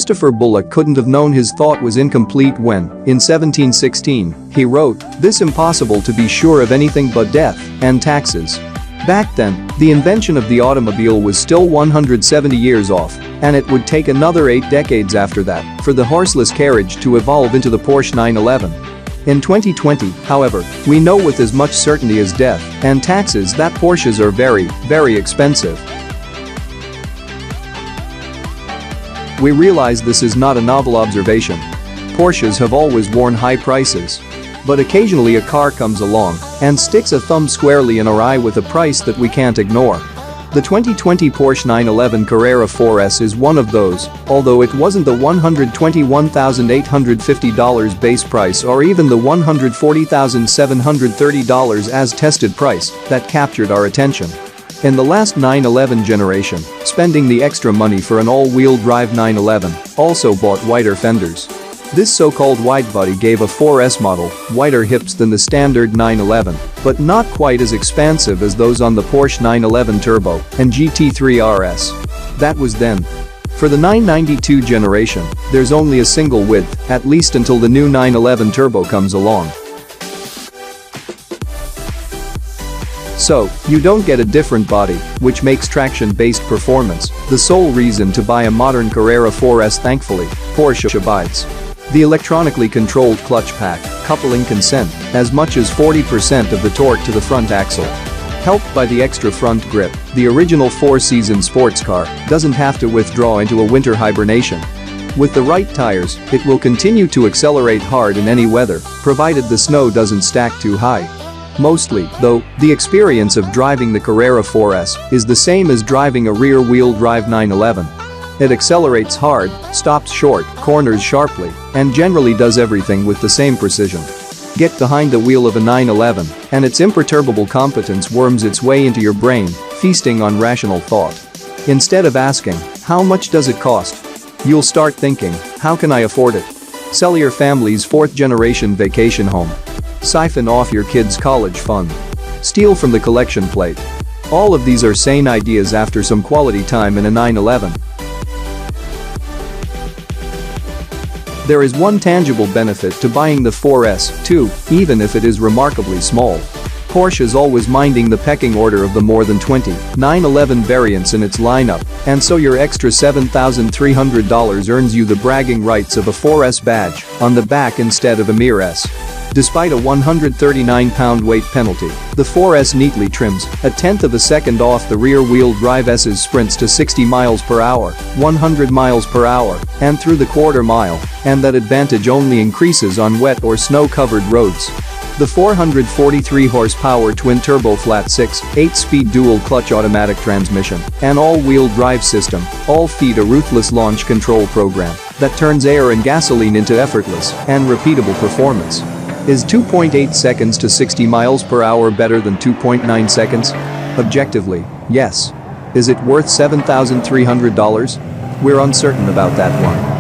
Christopher Bullock couldn't have known his thought was incomplete when, in 1716, he wrote, "This impossible to be sure of anything but death and taxes." Back then, the invention of the automobile was still 170 years off, and it would take another 8 decades after that for the horseless carriage to evolve into the Porsche 911. In 2020, however, we know with as much certainty as death and taxes that Porsches are very, very expensive. We realize this is not a novel observation. Porsches have always worn high prices. But occasionally a car comes along and sticks a thumb squarely in our eye with a price that we can't ignore. The 2020 Porsche 911 Carrera 4S is one of those, although it wasn't the $121,850 base price or even the $140,730 as tested price that captured our attention. In the last 911 generation, spending the extra money for an all-wheel drive 911 also bought wider fenders. This so-called wide body gave a 4S model wider hips than the standard 911, but not quite as expansive as those on the Porsche 911 Turbo and GT3 RS. That was then. For the 992 generation, there's only a single width, at least until the new 911 Turbo comes along. So, you don't get a different body, which makes traction-based performance the sole reason to buy a modern Carrera 4S. Thankfully, Porsche abides. The electronically controlled clutch pack, coupling consent as much as 40% of the torque to the front axle. Helped by the extra front grip, the original four-season sports car doesn't have to withdraw into a winter hibernation. With the right tires, it will continue to accelerate hard in any weather, provided the snow doesn't stack too high. Mostly, though, the experience of driving the Carrera 4S is the same as driving a rear-wheel drive 911. It accelerates hard, stops short, corners sharply, and generally does everything with the same precision. Get behind the wheel of a 911, and its imperturbable competence worms its way into your brain, feasting on rational thought. Instead of asking, "How much does it cost?" you'll start thinking, "How can I afford it?" Sell your family's 4th-generation vacation home. Siphon off your kids' college fund. Steal from the collection plate. All of these are sane ideas after some quality time in a 911. There is one tangible benefit to buying the 4S, too, even if it is remarkably small. Porsche is always minding the pecking order of the more than 20 911 variants in its lineup, and so your extra $7,300 earns you the bragging rights of a 4S badge on the back instead of a mere S. Despite a 139-pound weight penalty, the 4S neatly trims a tenth of a second off the rear-wheel drive S's sprints to 60 miles per hour, 100 miles per hour, and through the quarter mile, and that advantage only increases on wet or snow-covered roads. The 443-horsepower twin-turbo flat-six, 8-speed dual-clutch automatic transmission and all-wheel drive system all feed a ruthless launch control program that turns air and gasoline into effortless and repeatable performance. Is 2.8 seconds to 60 miles per hour better than 2.9 seconds? Objectively, yes. Is it worth $7,300? We're uncertain about that one.